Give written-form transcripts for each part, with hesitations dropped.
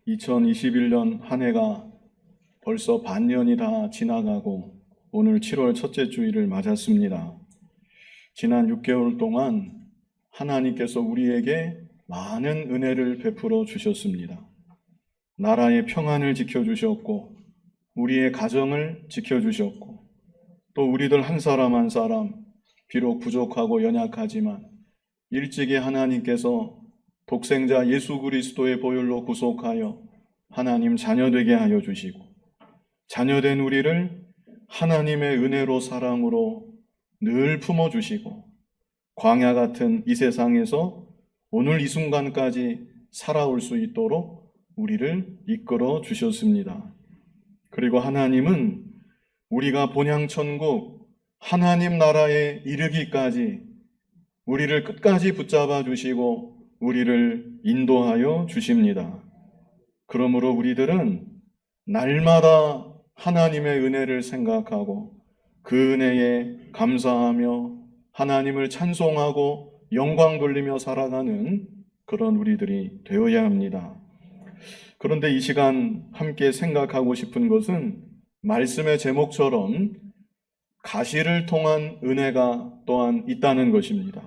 2021년 한 해가 벌써 반년이 다 지나가고 오늘 7월 첫째 주일을 맞았습니다. 지난 6개월 동안 하나님께서 우리에게 많은 은혜를 베풀어 주셨습니다. 나라의 평안을 지켜주셨고 우리의 가정을 지켜주셨고 또 우리들 한 사람 한 사람 비록 부족하고 연약하지만 일찍이 하나님께서 독생자 예수 그리스도의 보혈로 구속하여 하나님 자녀되게 하여 주시고 자녀된 우리를 하나님의 은혜로 사랑으로 늘 품어주시고 광야 같은 이 세상에서 오늘 이 순간까지 살아올 수 있도록 우리를 이끌어 주셨습니다. 그리고 하나님은 우리가 본향천국 하나님 나라에 이르기까지 우리를 끝까지 붙잡아 주시고 우리를 인도하여 주십니다. 그러므로 우리들은 날마다 하나님의 은혜를 생각하고 그 은혜에 감사하며 하나님을 찬송하고 영광 돌리며 살아가는 그런 우리들이 되어야 합니다. 그런데 이 시간 함께 생각하고 싶은 것은 말씀의 제목처럼 가시를 통한 은혜가 또한 있다는 것입니다.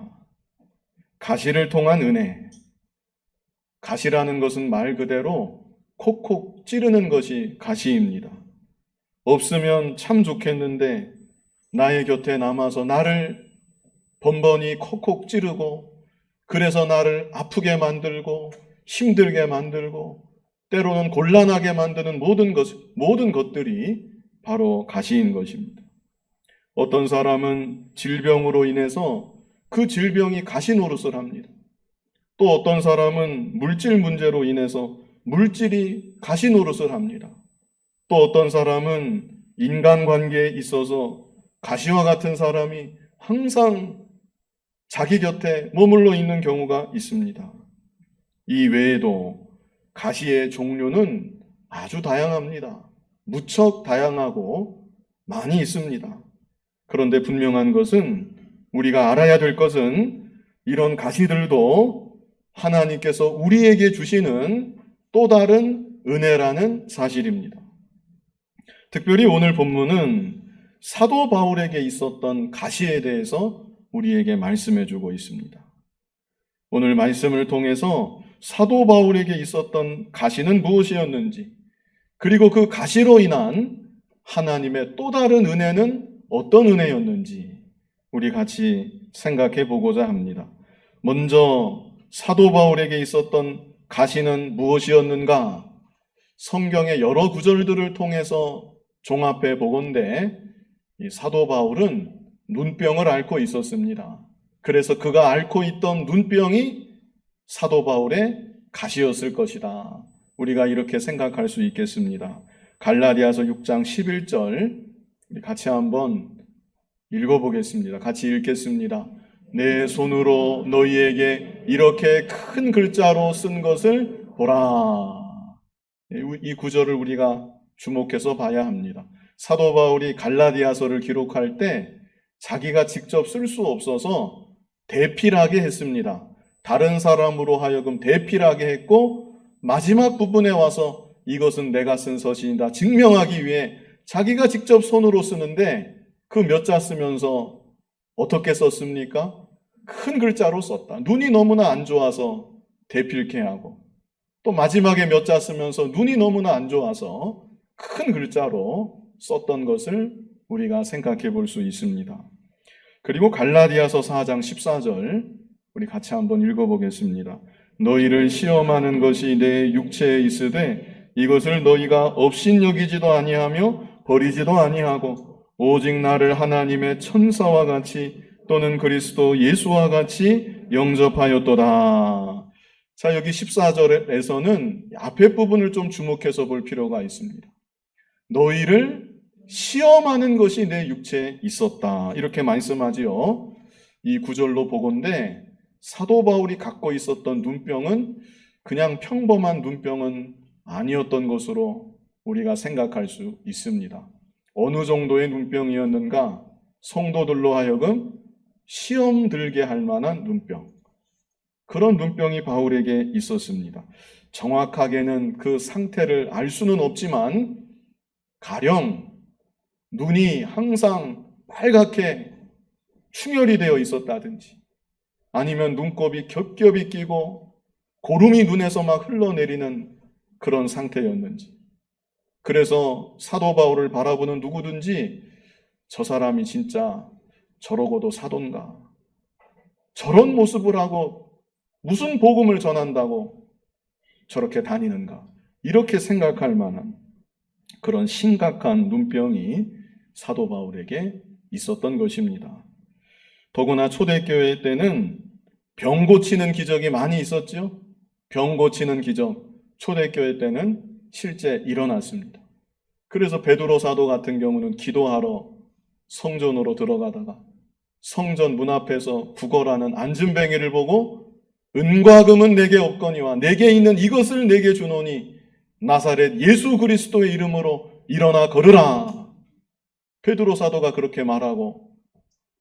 가시를 통한 은혜. 가시라는 것은 말 그대로 콕콕 찌르는 것이 가시입니다. 없으면 참 좋겠는데 나의 곁에 남아서 나를 번번이 콕콕 찌르고 그래서 나를 아프게 만들고 힘들게 만들고 때로는 곤란하게 만드는 모든 것들이 바로 가시인 것입니다. 어떤 사람은 질병으로 인해서 그 질병이 가시 노릇을 합니다. 또 어떤 사람은 물질 문제로 인해서 물질이 가시 노릇을 합니다. 또 어떤 사람은 인간관계에 있어서 가시와 같은 사람이 항상 자기 곁에 머물러 있는 경우가 있습니다. 이 외에도 가시의 종류는 아주 다양합니다. 무척 다양하고 많이 있습니다. 그런데 분명한 것은 우리가 알아야 될 것은 이런 가시들도 하나님께서 우리에게 주시는 또 다른 은혜라는 사실입니다. 특별히 오늘 본문은 사도 바울에게 있었던 가시에 대해서 우리에게 말씀해 주고 있습니다. 오늘 말씀을 통해서 사도 바울에게 있었던 가시는 무엇이었는지, 그리고 그 가시로 인한 하나님의 또 다른 은혜는 어떤 은혜였는지 우리 같이 생각해 보고자 합니다. 먼저 사도 바울에게 있었던 가시는 무엇이었는가? 성경의 여러 구절들을 통해서 종합해 보건대 이 사도 바울은 눈병을 앓고 있었습니다. 그래서 그가 앓고 있던 눈병이 사도 바울의 가시였을 것이다. 우리가 이렇게 생각할 수 있겠습니다. 갈라디아서 6장 11절 우리 같이 한번 읽어보겠습니다. 같이 읽겠습니다. 내 손으로 너희에게 이렇게 큰 글자로 쓴 것을 보라. 이 구절을 우리가 주목해서 봐야 합니다. 사도 바울이 갈라디아서를 기록할 때 자기가 직접 쓸 수 없어서 대필하게 했습니다. 다른 사람으로 하여금 대필하게 했고 마지막 부분에 와서 이것은 내가 쓴 서신이다 증명하기 위해 자기가 직접 손으로 쓰는데 그 몇 자 쓰면서 어떻게 썼습니까? 큰 글자로 썼다. 눈이 너무나 안 좋아서 대필케 하고 또 마지막에 몇 자 쓰면서 눈이 너무나 안 좋아서 큰 글자로 썼던 것을 우리가 생각해 볼 수 있습니다. 그리고 갈라디아서 4장 14절 우리 같이 한번 읽어보겠습니다. 너희를 시험하는 것이 내 육체에 있으되 이것을 너희가 업신여기지도 아니하며 버리지도 아니하고 오직 나를 하나님의 천사와 같이 또는 그리스도 예수와 같이 영접하였도다. 자, 여기 14절에서는 앞에 부분을 좀 주목해서 볼 필요가 있습니다. 너희를 시험하는 것이 내 육체에 있었다. 이렇게 말씀하지요. 이 구절로 보건대 사도 바울이 갖고 있었던 눈병은 그냥 평범한 눈병은 아니었던 것으로 우리가 생각할 수 있습니다. 어느 정도의 눈병이었는가? 성도들로 하여금 시험 들게 할 만한 눈병. 그런 눈병이 바울에게 있었습니다. 정확하게는 그 상태를 알 수는 없지만 가령 눈이 항상 빨갛게 충혈이 되어 있었다든지 아니면 눈곱이 겹겹이 끼고 고름이 눈에서 막 흘러내리는 그런 상태였는지, 그래서 사도 바울을 바라보는 누구든지 저 사람이 진짜 저러고도 사도인가, 저런 모습을 하고 무슨 복음을 전한다고 저렇게 다니는가, 이렇게 생각할 만한 그런 심각한 눈병이 사도 바울에게 있었던 것입니다. 더구나 초대교회 때는 병 고치는 기적이 많이 있었죠. 병 고치는 기적, 초대교회 때는 실제 일어났습니다. 그래서 베드로 사도 같은 경우는 기도하러 성전으로 들어가다가 성전 문 앞에서 구걸하는 안진뱅이를 보고 은과 금은 내게 없거니와 내게 있는 이것을 내게 주노니 나사렛 예수 그리스도의 이름으로 일어나 걸으라. 베드로 사도가 그렇게 말하고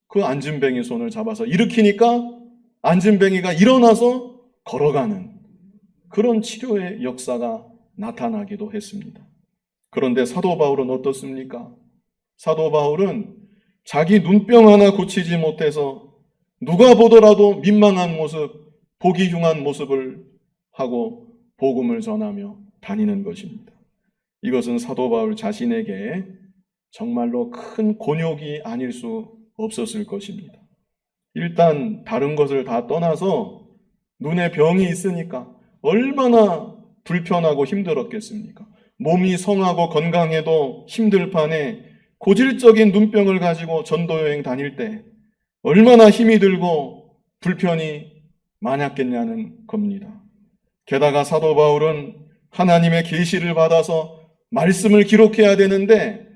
그 안진뱅이 손을 잡아서 일으키니까 안진뱅이가 일어나서 걸어가는 그런 치료의 역사가 나타나기도 했습니다. 그런데 사도 바울은 어떻습니까? 사도 바울은 자기 눈병 하나 고치지 못해서 누가 보더라도 민망한 모습, 보기 흉한 모습을 하고 복음을 전하며 다니는 것입니다. 이것은 사도 바울 자신에게 정말로 큰 곤욕이 아닐 수 없었을 것입니다. 일단 다른 것을 다 떠나서 눈에 병이 있으니까 얼마나 불편하고 힘들었겠습니까? 몸이 성하고 건강해도 힘들 판에 고질적인 눈병을 가지고 전도여행 다닐 때 얼마나 힘이 들고 불편이 많았겠냐는 겁니다. 게다가 사도 바울은 하나님의 계시를 받아서 말씀을 기록해야 되는데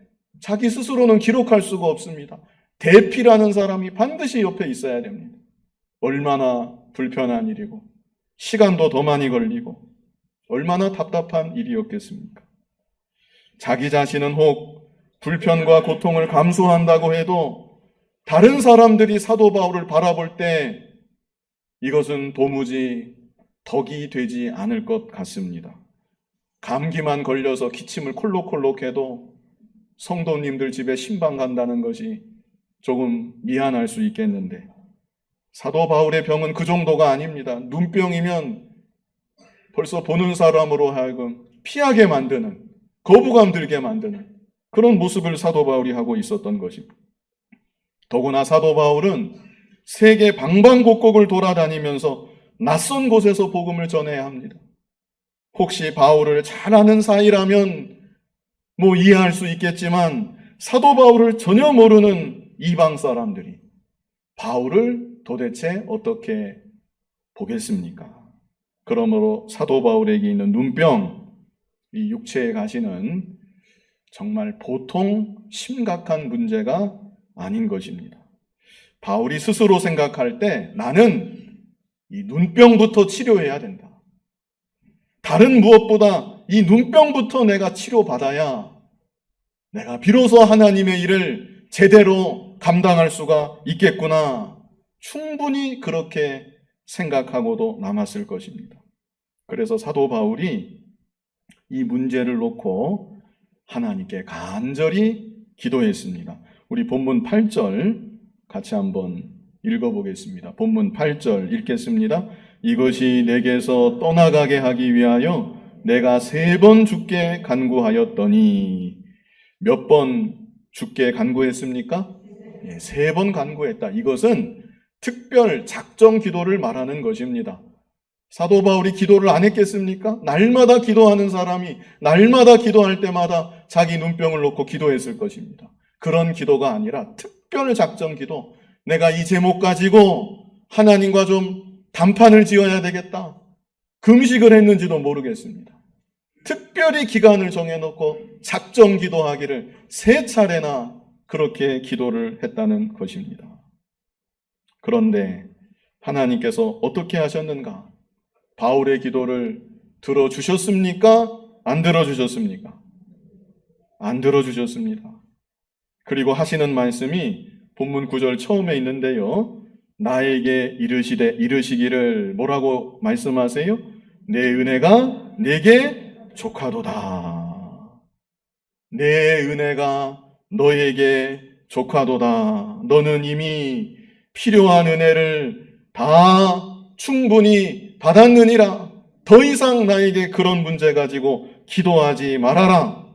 자기 스스로는 기록할 수가 없습니다. 대피라는 사람이 반드시 옆에 있어야 됩니다. 얼마나 불편한 일이고 시간도 더 많이 걸리고 얼마나 답답한 일이었겠습니까? 자기 자신은 혹 불편과 고통을 감수한다고 해도 다른 사람들이 사도 바울을 바라볼 때 이것은 도무지 덕이 되지 않을 것 같습니다. 감기만 걸려서 기침을 콜록콜록 해도 성도님들 집에 신방 간다는 것이 조금 미안할 수 있겠는데 사도 바울의 병은 그 정도가 아닙니다. 눈병이면 벌써 보는 사람으로 하여금 피하게 만드는, 거부감 들게 만드는 그런 모습을 사도 바울이 하고 있었던 것입니다. 더구나 사도 바울은 세계 방방곡곡을 돌아다니면서 낯선 곳에서 복음을 전해야 합니다. 혹시 바울을 잘 아는 사이라면 이해할 수 있겠지만 사도 바울을 전혀 모르는 이방 사람들이 바울을 도대체 어떻게 보겠습니까? 그러므로 사도 바울에게 있는 눈병, 이 육체에 가시는 정말 보통 심각한 문제가 아닌 것입니다. 바울이 스스로 생각할 때 나는 이 눈병부터 치료해야 된다. 다른 무엇보다 이 눈병부터 내가 치료받아야 내가 비로소 하나님의 일을 제대로 감당할 수가 있겠구나. 충분히 그렇게 생각하고도 남았을 것입니다. 그래서 사도 바울이 이 문제를 놓고 하나님께 간절히 기도했습니다. 우리 본문 8절 같이 한번 읽어보겠습니다. 본문 8절 읽겠습니다. 이것이 내게서 떠나가게 하기 위하여 내가 3번 주께 간구하였더니, 몇 번 주께 간구했습니까? 3번 간구했다. 이것은 특별 작정 기도를 말하는 것입니다. 사도 바울이 기도를 안 했겠습니까? 날마다 기도하는 사람이 날마다 기도할 때마다 자기 눈병을 놓고 기도했을 것입니다. 그런 기도가 아니라 특별 작정 기도. 내가 이 제목 가지고 하나님과 좀 단판을 지어야 되겠다. 금식을 했는지도 모르겠습니다. 특별히 기간을 정해놓고 작정 기도하기를 3차례나 그렇게 기도를 했다는 것입니다. 그런데 하나님께서 어떻게 하셨는가? 바울의 기도를 들어주셨습니까? 안 들어주셨습니까? 안 들어주셨습니다. 그리고 하시는 말씀이 본문 9절 처음에 있는데요. 나에게 이르시기를 뭐라고 말씀하세요? 내 은혜가 내게 족하도다. 내 은혜가 너에게 족하도다. 너는 이미 필요한 은혜를 다 충분히 받았느니라. 더 이상 나에게 그런 문제 가지고 기도하지 말아라.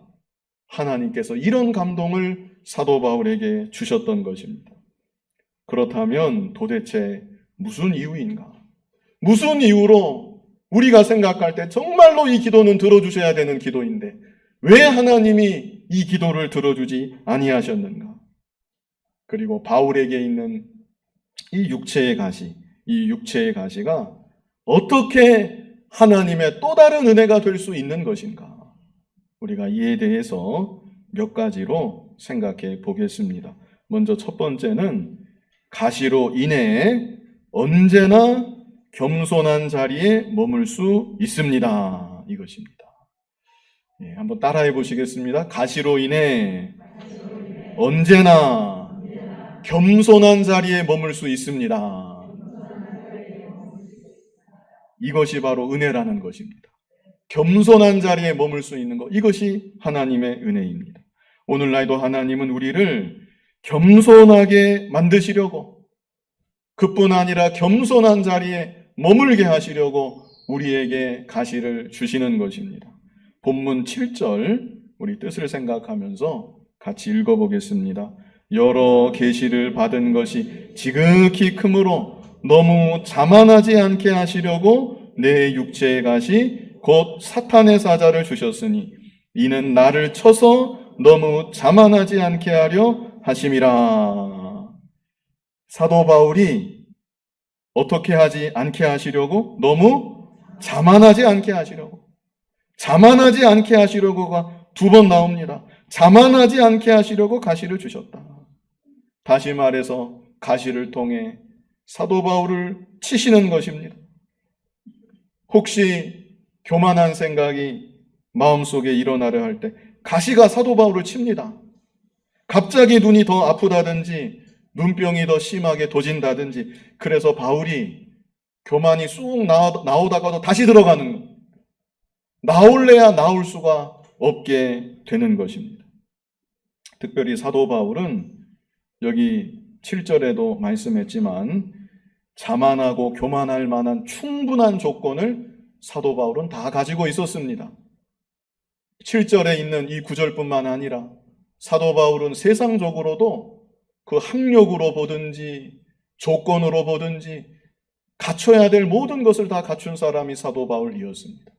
하나님께서 이런 감동을 사도 바울에게 주셨던 것입니다. 그렇다면 도대체 무슨 이유인가? 무슨 이유로 우리가 생각할 때 정말로 이 기도는 들어주셔야 되는 기도인데 왜 하나님이 이 기도를 들어주지 아니하셨는가? 그리고 바울에게 있는 이 육체의 가시가 어떻게 하나님의 또 다른 은혜가 될 수 있는 것인가? 우리가 이에 대해서 몇 가지로 생각해 보겠습니다. 먼저 첫 번째는 가시로 인해 언제나 겸손한 자리에 머물 수 있습니다. 이것입니다. 한번 따라해 보시겠습니다. 가시로 인해 언제나 겸손한 자리에 머물 수 있습니다. 이것이 바로 은혜라는 것입니다. 겸손한 자리에 머물 수 있는 것, 이것이 하나님의 은혜입니다. 오늘날도 하나님은 우리를 겸손하게 만드시려고, 그뿐 아니라 겸손한 자리에 머물게 하시려고 우리에게 가시를 주시는 것입니다. 본문 7절 우리 뜻을 생각하면서 같이 읽어보겠습니다. 여러 계시를 받은 것이 지극히 크므로 너무 자만하지 않게 하시려고 내 육체의 가시 곧 사탄의 사자를 주셨으니 이는 나를 쳐서 너무 자만하지 않게 하려 하심이라. 사도 바울이 어떻게 하지 않게 하시려고? 너무 자만하지 않게 하시려고. 자만하지 않게 하시려고가 두 번 나옵니다. 자만하지 않게 하시려고 가시를 주셨다. 다시 말해서 가시를 통해 사도 바울을 치시는 것입니다. 혹시 교만한 생각이 마음속에 일어나려 할 때 가시가 사도 바울을 칩니다. 갑자기 눈이 더 아프다든지 눈병이 더 심하게 도진다든지, 그래서 바울이 교만이 쑥 나오다가도 다시 들어가는 것, 나올래야 나올 수가 없게 되는 것입니다. 특별히 사도 바울은 여기 7절에도 말씀했지만 자만하고 교만할 만한 충분한 조건을 사도 바울은 다 가지고 있었습니다. 7절에 있는 이 구절뿐만 아니라 사도 바울은 세상적으로도 그 학력으로 보든지 조건으로 보든지 갖춰야 될 모든 것을 다 갖춘 사람이 사도 바울이었습니다.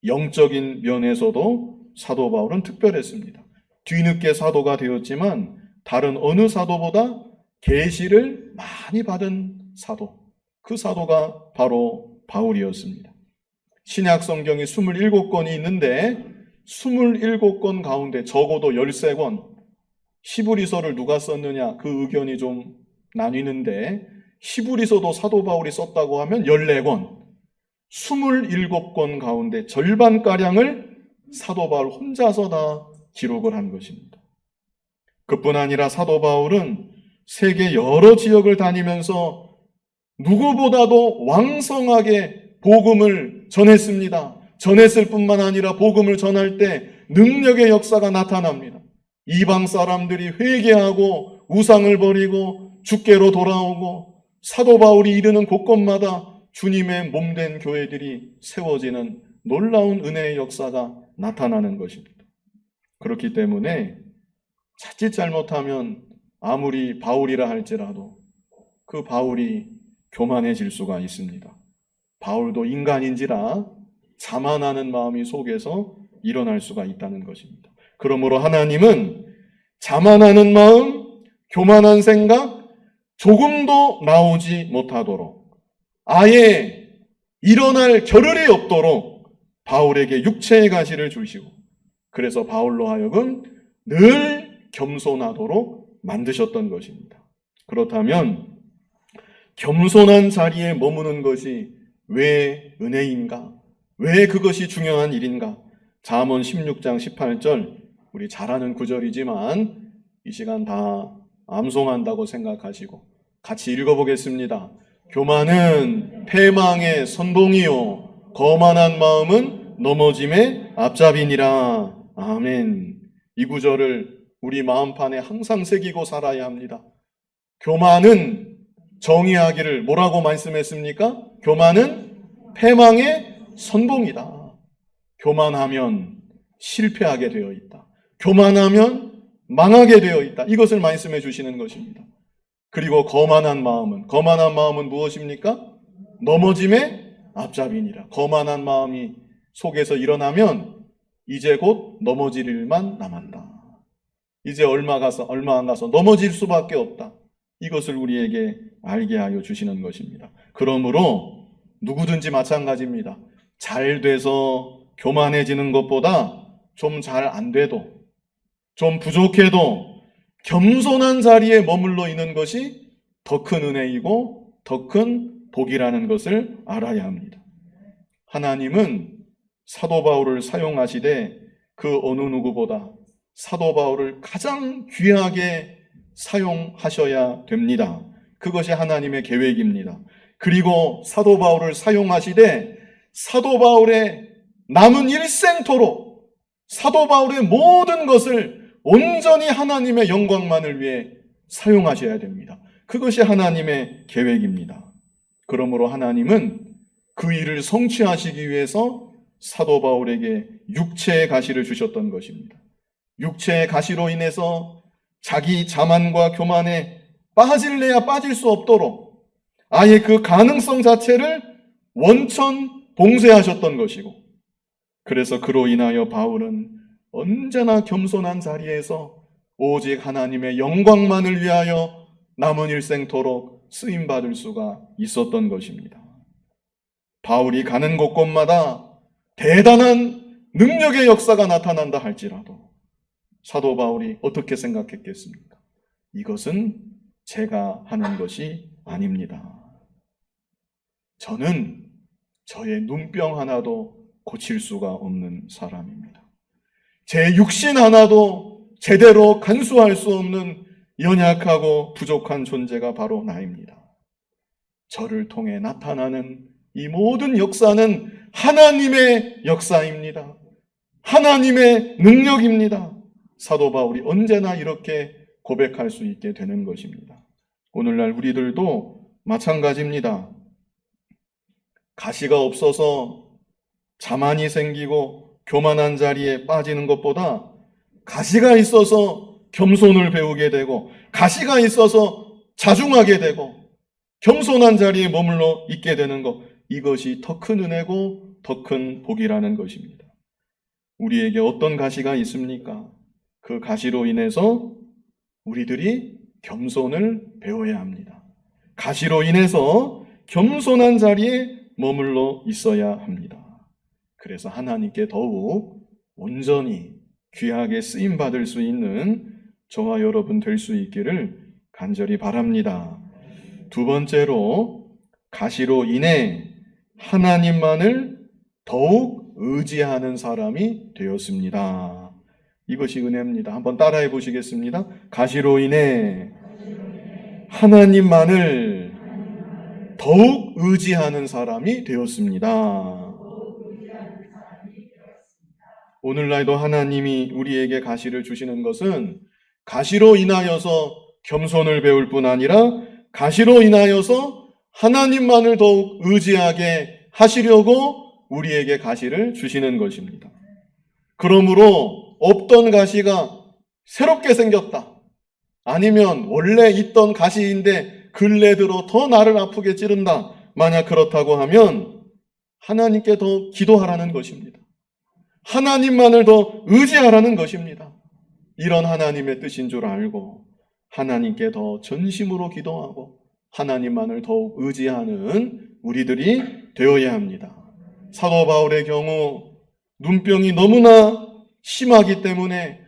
영적인 면에서도 사도 바울은 특별했습니다. 뒤늦게 사도가 되었지만 다른 어느 사도보다 계시를 많이 받은 사도, 그 사도가 바로 바울이었습니다. 신약 성경이 27권이 있는데 27권 가운데 적어도 13권, 히브리서를 누가 썼느냐 그 의견이 좀 나뉘는데 히브리서도 사도 바울이 썼다고 하면 14권, 27권 가운데 절반가량을 사도 바울 혼자서 다 기록을 한 것입니다. 그뿐 아니라 사도 바울은 세계 여러 지역을 다니면서 누구보다도 왕성하게 복음을 전했습니다. 전했을 뿐만 아니라 복음을 전할 때 능력의 역사가 나타납니다. 이방 사람들이 회개하고 우상을 버리고 주께로 돌아오고 사도 바울이 이르는 곳곳마다 주님의 몸된 교회들이 세워지는 놀라운 은혜의 역사가 나타나는 것입니다. 그렇기 때문에 자칫 잘못하면 아무리 바울이라 할지라도 그 바울이 교만해질 수가 있습니다. 바울도 인간인지라 자만하는 마음이 속에서 일어날 수가 있다는 것입니다. 그러므로 하나님은 자만하는 마음, 교만한 생각 조금도 나오지 못하도록, 아예 일어날 겨를이 없도록 바울에게 육체의 가시를 주시고, 그래서 바울로 하여금 늘 겸손하도록 만드셨던 것입니다. 그렇다면 겸손한 자리에 머무는 것이 왜 은혜인가? 왜 그것이 중요한 일인가? 잠언 16장 18절, 우리 잘 아는 구절이지만 이 시간 다 암송한다고 생각하시고 같이 읽어보겠습니다. 교만은 패망의 선봉이요 거만한 마음은 넘어짐의 앞잡이니라. 아멘. 이 구절을 우리 마음판에 항상 새기고 살아야 합니다. 교만은 정의하기를 뭐라고 말씀했습니까? 교만은 패망의 선봉이다. 교만하면 실패하게 되어 있다. 교만하면 망하게 되어 있다. 이것을 말씀해 주시는 것입니다. 그리고 거만한 마음은 무엇입니까? 넘어짐의 앞잡이니라. 거만한 마음이 속에서 일어나면 이제 곧 넘어질 일만 남았다. 이제 얼마 안 가서 넘어질 수밖에 없다. 이것을 우리에게 알게 하여 주시는 것입니다. 그러므로 누구든지 마찬가지입니다. 잘 돼서 교만해지는 것보다 좀 잘 안 돼도, 좀 부족해도 겸손한 자리에 머물러 있는 것이 더 큰 은혜이고 더 큰 복이라는 것을 알아야 합니다. 하나님은 사도 바울을 사용하시되 그 어느 누구보다 사도 바울을 가장 귀하게 사용하셔야 됩니다. 그것이 하나님의 계획입니다. 그리고 사도 바울을 사용하시되 사도 바울의 남은 일생토록 사도 바울의 모든 것을 온전히 하나님의 영광만을 위해 사용하셔야 됩니다. 그것이 하나님의 계획입니다. 그러므로 하나님은 그 일을 성취하시기 위해서 사도 바울에게 육체의 가시를 주셨던 것입니다. 육체의 가시로 인해서 자기 자만과 교만에 빠질래야 빠질 수 없도록 아예 그 가능성 자체를 원천 봉쇄하셨던 것이고, 그래서 그로 인하여 바울은 언제나 겸손한 자리에서 오직 하나님의 영광만을 위하여 남은 일생토록 쓰임받을 수가 있었던 것입니다. 바울이 가는 곳곳마다 대단한 능력의 역사가 나타난다 할지라도 사도 바울이 어떻게 생각했겠습니까? 이것은 제가 하는 것이 아닙니다. 저는 저의 눈병 하나도 고칠 수가 없는 사람입니다. 제 육신 하나도 제대로 간수할 수 없는 연약하고 부족한 존재가 바로 나입니다. 저를 통해 나타나는 이 모든 역사는 하나님의 역사입니다. 하나님의 능력입니다. 사도 바울이 언제나 이렇게 고백할 수 있게 되는 것입니다. 오늘날 우리들도 마찬가지입니다. 가시가 없어서 자만이 생기고 교만한 자리에 빠지는 것보다 가시가 있어서 겸손을 배우게 되고 가시가 있어서 자중하게 되고 겸손한 자리에 머물러 있게 되는 것, 이것이 더 큰 은혜고 더 큰 복이라는 것입니다. 우리에게 어떤 가시가 있습니까? 그 가시로 인해서 우리들이 겸손을 배워야 합니다. 가시로 인해서 겸손한 자리에 머물러 있어야 합니다. 그래서 하나님께 더욱 온전히 귀하게 쓰임받을 수 있는 저와 여러분 될 수 있기를 간절히 바랍니다. 두 번째로, 가시로 인해 하나님만을 더욱 의지하는 사람이 되었습니다. 이것이 은혜입니다. 한번 따라해 보시겠습니다. 가시로 인해 하나님만을 더욱 의지하는 사람이 되었습니다. 오늘날도 하나님이 우리에게 가시를 주시는 것은 가시로 인하여서 겸손을 배울 뿐 아니라 가시로 인하여서 하나님만을 더욱 의지하게 하시려고 우리에게 가시를 주시는 것입니다. 그러므로 없던 가시가 새롭게 생겼다, 아니면 원래 있던 가시인데 근래 들어 더 나를 아프게 찌른다, 만약 그렇다고 하면 하나님께 더 기도하라는 것입니다. 하나님만을 더 의지하라는 것입니다. 이런 하나님의 뜻인 줄 알고 하나님께 더 전심으로 기도하고 하나님만을 더욱 의지하는 우리들이 되어야 합니다. 사도 바울의 경우 눈병이 너무나 심하기 때문에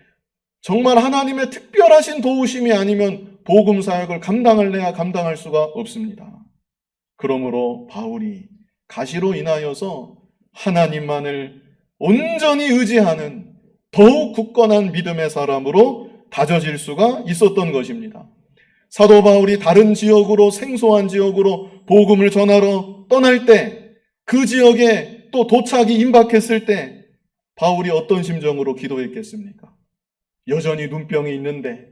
정말 하나님의 특별하신 도우심이 아니면 복음 사역을 감당할래야 감당할 수가 없습니다. 그러므로 바울이 가시로 인하여서 하나님만을 온전히 의지하는 더욱 굳건한 믿음의 사람으로 다져질 수가 있었던 것입니다. 사도 바울이 다른 지역으로, 생소한 지역으로 복음을 전하러 떠날 때, 그 지역에 또 도착이 임박했을 때 바울이 어떤 심정으로 기도했겠습니까? 여전히 눈병이 있는데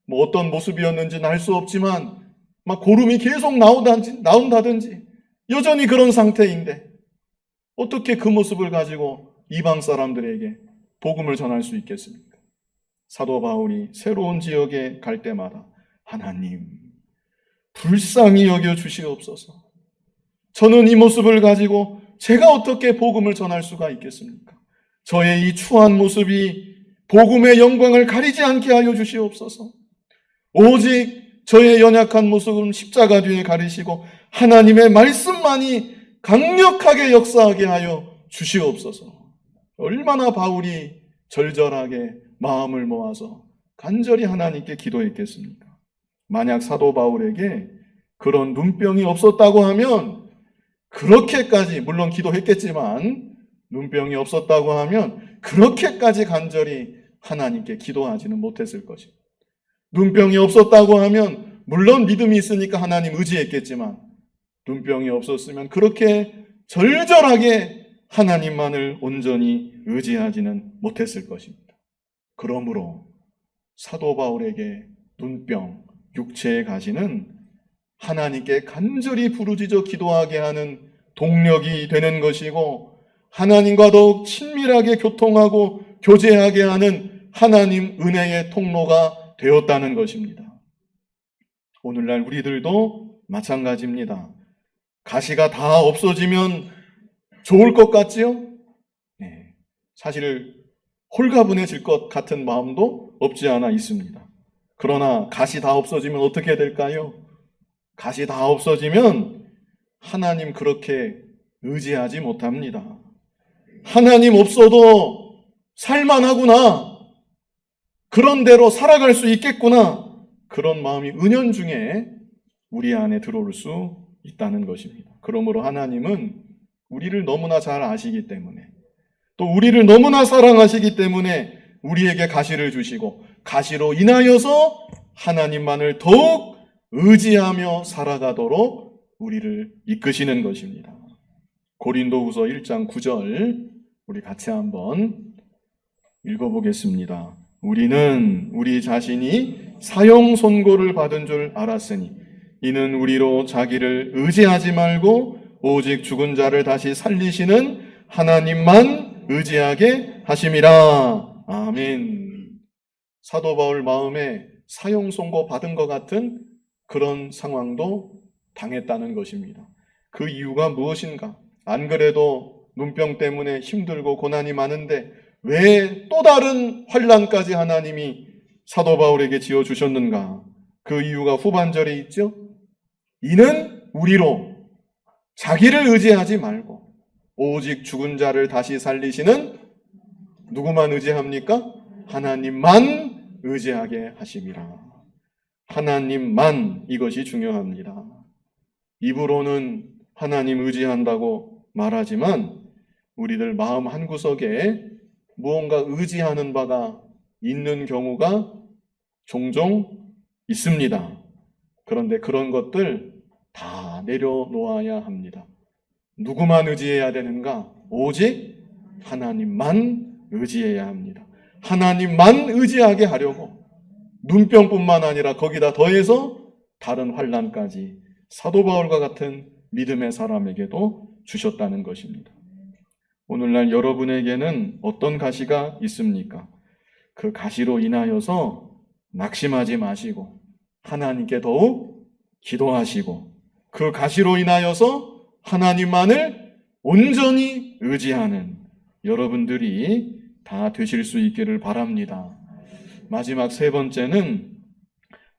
뭐 어떤 모습이었는지는 알 수 없지만 막 고름이 계속 나온다든지 여전히 그런 상태인데 어떻게 그 모습을 가지고 이방 사람들에게 복음을 전할 수 있겠습니까? 사도 바울이 새로운 지역에 갈 때마다 하나님, 불쌍히 여겨 주시옵소서. 저는 이 모습을 가지고 제가 어떻게 복음을 전할 수가 있겠습니까? 저의 이 추한 모습이 복음의 영광을 가리지 않게 하여 주시옵소서. 오직 저의 연약한 모습은 십자가 뒤에 가리시고 하나님의 말씀만이 강력하게 역사하게 하여 주시옵소서. 얼마나 바울이 절절하게 마음을 모아서 간절히 하나님께 기도했겠습니까? 만약 사도 바울에게 그런 눈병이 없었다고 하면 그렇게까지, 물론 기도했겠지만 눈병이 없었다고 하면 그렇게까지 간절히 하나님께 기도하지는 못했을 것입니다. 눈병이 없었다고 하면 물론 믿음이 있으니까 하나님 의지했겠지만 눈병이 없었으면 그렇게 절절하게 하나님만을 온전히 의지하지는 못했을 것입니다. 그러므로 사도 바울에게 눈병, 육체의 가시는 하나님께 간절히 부르짖어 기도하게 하는 동력이 되는 것이고 하나님과 더욱 친밀하게 교통하고 교제하게 하는 하나님 은혜의 통로가 되었다는 것입니다. 오늘날 우리들도 마찬가지입니다. 가시가 다 없어지면 좋을 것 같지요? 네, 사실 홀가분해질 것 같은 마음도 없지 않아 있습니다. 그러나 가시 다 없어지면 어떻게 될까요? 가시 다 없어지면 하나님 그렇게 의지하지 못합니다. 하나님 없어도 살만하구나. 그런 대로 살아갈 수 있겠구나. 그런 마음이 은연중에 우리 안에 들어올 수 있다는 것입니다. 그러므로 하나님은 우리를 너무나 잘 아시기 때문에 또 우리를 너무나 사랑하시기 때문에 우리에게 가시를 주시고 가시로 인하여서 하나님만을 더욱 의지하며 살아가도록 우리를 이끄시는 것입니다. 고린도후서 1장 9절 우리 같이 한번 읽어보겠습니다. 우리는 우리 자신이 사형 선고를 받은 줄 알았으니 이는 우리로 자기를 의지하지 말고 오직 죽은 자를 다시 살리시는 하나님만 의지하게 하심이라. 아멘. 사도 바울 마음에 사형 선고 받은 것 같은 그런 상황도 당했다는 것입니다. 그 이유가 무엇인가? 안 그래도 눈병 때문에 힘들고 고난이 많은데 왜 또 다른 환난까지 하나님이 사도 바울에게 지어주셨는가? 그 이유가 후반절에 있죠. 이는 우리로 자기를 의지하지 말고 오직 죽은 자를 다시 살리시는 누구만 의지합니까? 하나님만 의지하게 하심이라. 하나님만, 이것이 중요합니다. 입으로는 하나님 의지한다고 말하지만 우리들 마음 한구석에 무언가 의지하는 바가 있는 경우가 종종 있습니다. 그런데 그런 것들 다 내려놓아야 합니다. 누구만 의지해야 되는가? 오직 하나님만 의지해야 합니다. 하나님만 의지하게 하려고 눈병뿐만 아니라 거기다 더해서 다른 환난까지 사도 바울과 같은 믿음의 사람에게도 주셨다는 것입니다. 오늘날 여러분에게는 어떤 가시가 있습니까? 그 가시로 인하여서 낙심하지 마시고 하나님께 더욱 기도하시고 그 가시로 인하여서 하나님만을 온전히 의지하는 여러분들이 다 되실 수 있기를 바랍니다. 마지막 세 번째는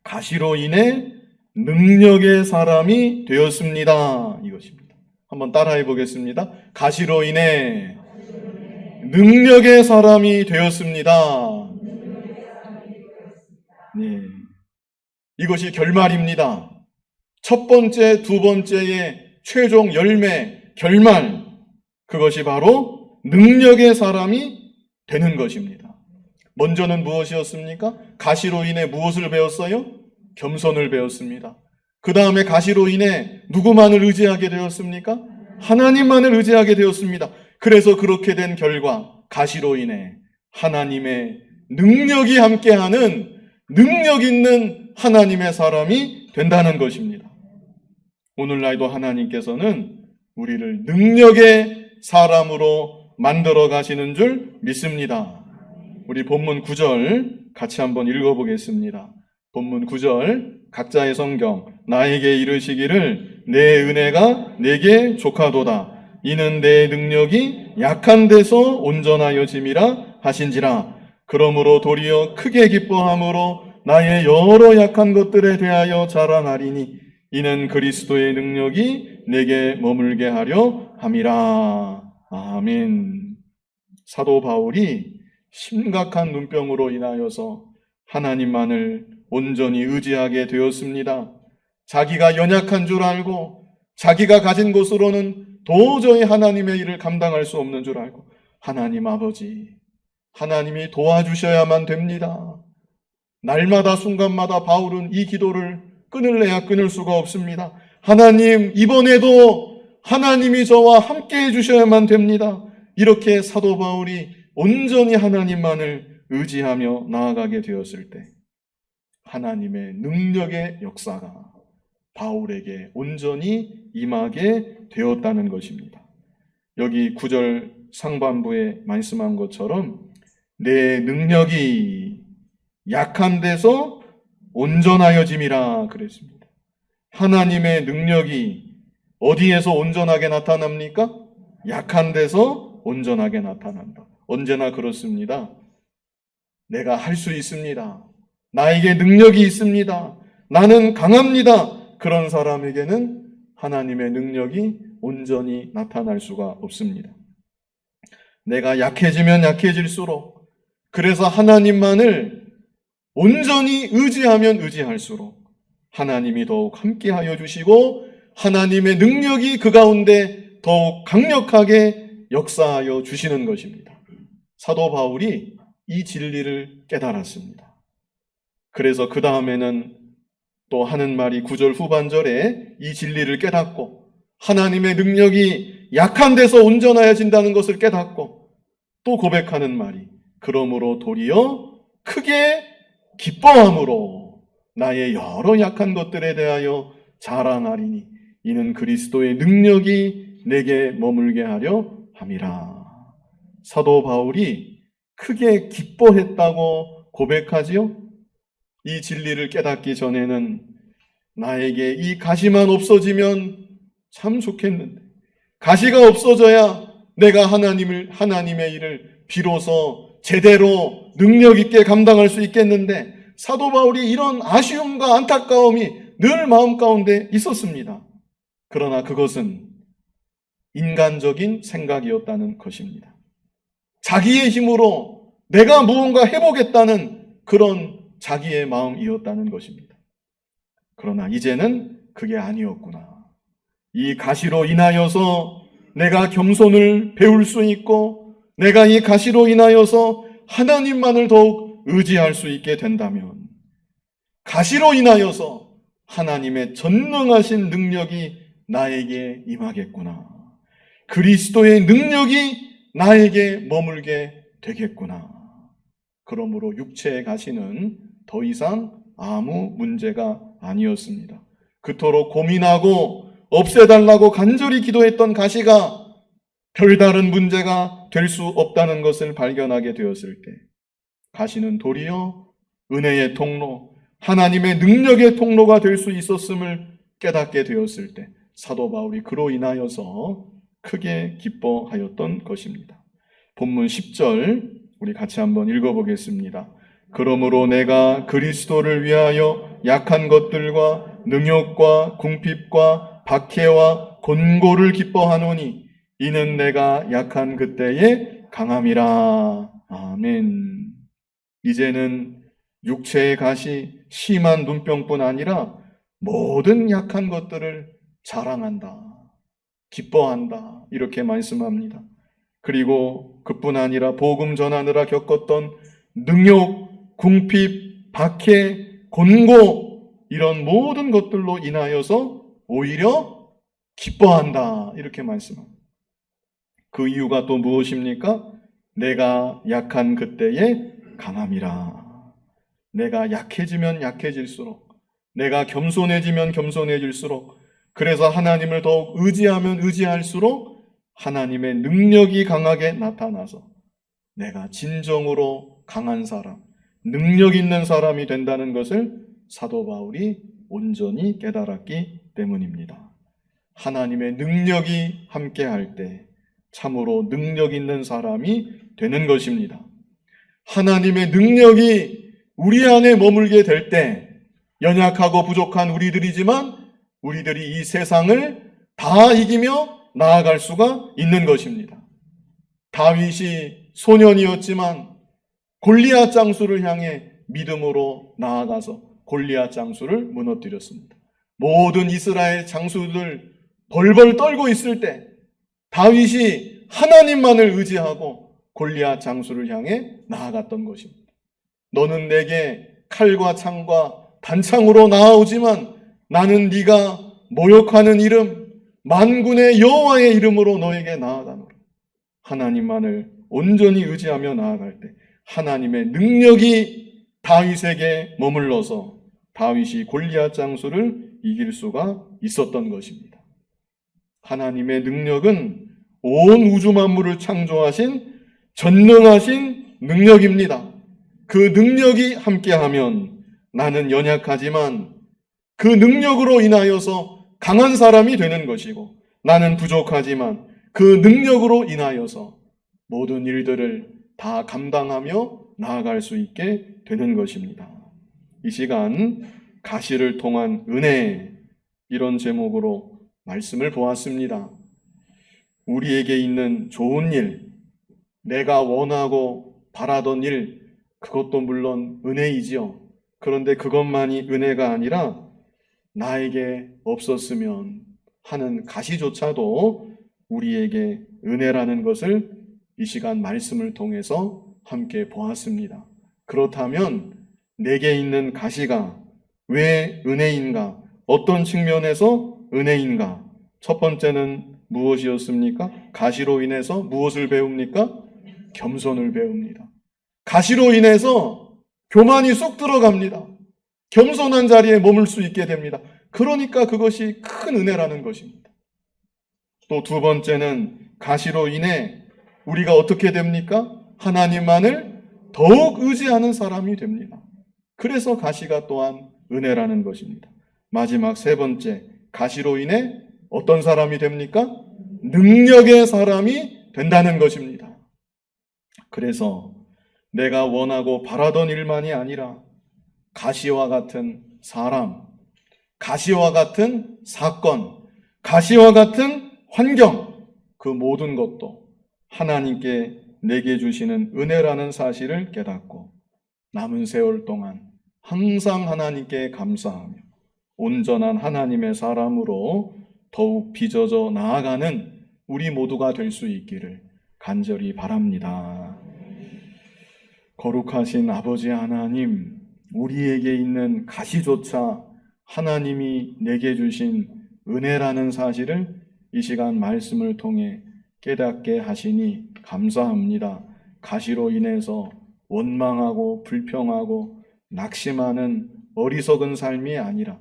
가시로 인해 능력의 사람이 되었습니다. 이것입니다. 한번 따라해 보겠습니다. 가시로 인해 능력의 사람이 되었습니다. 네. 이것이 결말입니다. 첫 번째, 두 번째의 최종 열매, 결말, 그것이 바로 능력의 사람이 되는 것입니다. 먼저는 무엇이었습니까? 가시로 인해 무엇을 배웠어요? 겸손을 배웠습니다. 그 다음에 가시로 인해 누구만을 의지하게 되었습니까? 하나님만을 의지하게 되었습니다. 그래서 그렇게 된 결과 가시로 인해 하나님의 능력이 함께하는 능력 있는 하나님의 사람이 된다는 것입니다. 오늘날도 하나님께서는 우리를 능력의 사람으로 만들어 가시는 줄 믿습니다. 우리 본문 9절 같이 한번 읽어보겠습니다. 본문 9절 각자의 성경 나에게 이르시기를 내 은혜가 내게 족하도다. 이는 내 능력이 약한 데서 온전하여짐이라 하신지라. 그러므로 도리어 크게 기뻐함으로 나의 여러 약한 것들에 대하여 자랑하리니 이는 그리스도의 능력이 내게 머물게 하려 함이라. 아멘. 사도 바울이 심각한 눈병으로 인하여서 하나님만을 온전히 의지하게 되었습니다. 자기가 연약한 줄 알고 자기가 가진 것으로는 도저히 하나님의 일을 감당할 수 없는 줄 알고 하나님 아버지, 하나님이 도와주셔야만 됩니다. 날마다 순간마다 바울은 이 기도를 끊을래야 끊을 수가 없습니다. 하나님, 이번에도 하나님이 저와 함께 해주셔야만 됩니다. 이렇게 사도 바울이 온전히 하나님만을 의지하며 나아가게 되었을 때 하나님의 능력의 역사가 바울에게 온전히 임하게 되었다는 것입니다. 여기 9절 상반부에 말씀한 것처럼 내 능력이 약한 데서 온전하여짐이라 그랬습니다. 하나님의 능력이 어디에서 온전하게 나타납니까? 약한 데서 온전하게 나타난다. 언제나 그렇습니다. 내가 할 수 있습니다. 나에게 능력이 있습니다. 나는 강합니다. 그런 사람에게는 하나님의 능력이 온전히 나타날 수가 없습니다. 내가 약해지면 약해질수록, 그래서 하나님만을 온전히 의지하면 의지할수록 하나님이 더욱 함께하여 주시고 하나님의 능력이 그 가운데 더욱 강력하게 역사하여 주시는 것입니다. 사도 바울이 이 진리를 깨달았습니다. 그래서 그 다음에는 또 하는 말이 9절 후반절에 이 진리를 깨닫고 하나님의 능력이 약한 데서 온전하여진다는 것을 깨닫고 또 고백하는 말이 그러므로 도리어 크게 기뻐함으로 나의 여러 약한 것들에 대하여 자랑하리니 이는 그리스도의 능력이 내게 머물게 하려 함이라. 사도 바울이 크게 기뻐했다고 고백하지요? 이 진리를 깨닫기 전에는 나에게 이 가시만 없어지면 참 좋겠는데, 가시가 없어져야 내가 하나님의 일을 비로소 제대로 능력 있게 감당할 수 있겠는데, 사도 바울이 이런 아쉬움과 안타까움이 늘 마음 가운데 있었습니다. 그러나 그것은 인간적인 생각이었다는 것입니다. 자기의 힘으로 내가 무언가 해보겠다는 그런 자기의 마음이었다는 것입니다. 그러나 이제는 그게 아니었구나. 이 가시로 인하여서 내가 겸손을 배울 수 있고 내가 이 가시로 인하여서 하나님만을 더욱 의지할 수 있게 된다면 가시로 인하여서 하나님의 전능하신 능력이 나에게 임하겠구나. 그리스도의 능력이 나에게 머물게 되겠구나. 그러므로 육체의 가시는 더 이상 아무 문제가 아니었습니다. 그토록 고민하고 없애달라고 간절히 기도했던 가시가 별다른 문제가 될 수 없다는 것을 발견하게 되었을 때 가시는 도리어 은혜의 통로, 하나님의 능력의 통로가 될 수 있었음을 깨닫게 되었을 때 사도 바울이 그로 인하여서 크게 기뻐하였던 것입니다. 본문 10절 우리 같이 한번 읽어보겠습니다. 그러므로 내가 그리스도를 위하여 약한 것들과 능욕과 궁핍과 박해와 곤고를 기뻐하노니 이는 내가 약한 그때의 강함이라. 아멘. 이제는 육체의 가시, 심한 눈병뿐 아니라 모든 약한 것들을 자랑한다, 기뻐한다, 이렇게 말씀합니다. 그리고 그뿐 아니라 복음 전하느라 겪었던 능욕, 궁핍, 박해, 곤고, 이런 모든 것들로 인하여서 오히려 기뻐한다. 이렇게 말씀합니다. 그 이유가 또 무엇입니까? 내가 약한 그때에 강함이라. 내가 약해지면 약해질수록, 내가 겸손해지면 겸손해질수록, 그래서 하나님을 더욱 의지하면 의지할수록 하나님의 능력이 강하게 나타나서 내가 진정으로 강한 사람, 능력 있는 사람이 된다는 것을 사도 바울이 온전히 깨달았기 때문입니다. 하나님의 능력이 함께할 때 참으로 능력 있는 사람이 되는 것입니다. 하나님의 능력이 우리 안에 머물게 될 때 연약하고 부족한 우리들이지만 우리들이 이 세상을 다 이기며 나아갈 수가 있는 것입니다. 다윗이 소년이었지만 골리앗 장수를 향해 믿음으로 나아가서 골리앗 장수를 무너뜨렸습니다. 모든 이스라엘 장수들 벌벌 떨고 있을 때 다윗이 하나님만을 의지하고 골리앗 장수를 향해 나아갔던 것입니다. 너는 내게 칼과 창과 단창으로 나아오지만 나는 네가 모욕하는 이름 만군의 여호와의 이름으로 너에게 나아가노라. 하나님만을 온전히 의지하며 나아갈 때 하나님의 능력이 다윗에게 머물러서 다윗이 골리앗 장수를 이길 수가 있었던 것입니다. 하나님의 능력은 온 우주 만물을 창조하신 전능하신 능력입니다. 그 능력이 함께하면 나는 연약하지만 그 능력으로 인하여서 강한 사람이 되는 것이고, 나는 부족하지만 그 능력으로 인하여서 모든 일들을 다 감당하며 나아갈 수 있게 되는 것입니다. 이 시간 가시를 통한 은혜, 이런 제목으로 말씀을 보았습니다. 우리에게 있는 좋은 일, 내가 원하고 바라던 일, 그것도 물론 은혜이지요. 그런데 그것만이 은혜가 아니라 나에게 없었으면 하는 가시조차도 우리에게 은혜라는 것을 이 시간 말씀을 통해서 함께 보았습니다. 그렇다면 내게 있는 가시가 왜 은혜인가? 어떤 측면에서 은혜인가? 첫 번째는 무엇이었습니까? 가시로 인해서 무엇을 배웁니까? 겸손을 배웁니다. 가시로 인해서 교만이 쏙 들어갑니다. 겸손한 자리에 머물 수 있게 됩니다. 그러니까 그것이 큰 은혜라는 것입니다. 또 두 번째는 가시로 인해 우리가 어떻게 됩니까? 하나님만을 더욱 의지하는 사람이 됩니다. 그래서 가시가 또한 은혜라는 것입니다. 마지막 세 번째, 가시로 인해 어떤 사람이 됩니까? 능력의 사람이 된다는 것입니다. 그래서 내가 원하고 바라던 일만이 아니라 가시와 같은 사람, 가시와 같은 사건, 가시와 같은 환경, 그 모든 것도 하나님께 내게 주시는 은혜라는 사실을 깨닫고 남은 세월 동안 항상 하나님께 감사하며 온전한 하나님의 사람으로 더욱 빚어져 나아가는 우리 모두가 될 수 있기를 간절히 바랍니다. 거룩하신 아버지 하나님, 우리에게 있는 가시조차 하나님이 내게 주신 은혜라는 사실을 이 시간 말씀을 통해 깨닫게 하시니 감사합니다. 가시로 인해서 원망하고 불평하고 낙심하는 어리석은 삶이 아니라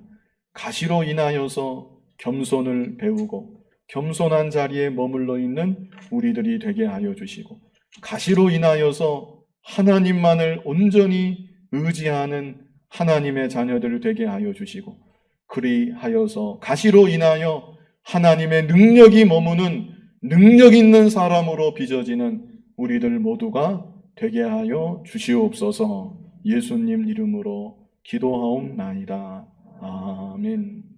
가시로 인하여서 겸손을 배우고 겸손한 자리에 머물러 있는 우리들이 되게 하여 주시고, 가시로 인하여서 하나님만을 온전히 의지하는 하나님의 자녀들 되게 하여 주시고, 그리하여서 가시로 인하여 하나님의 능력이 머무는 능력 있는 사람으로 빚어지는 우리들 모두가 되게 하여 주시옵소서. 예수님 이름으로 기도하옵나이다. 아멘.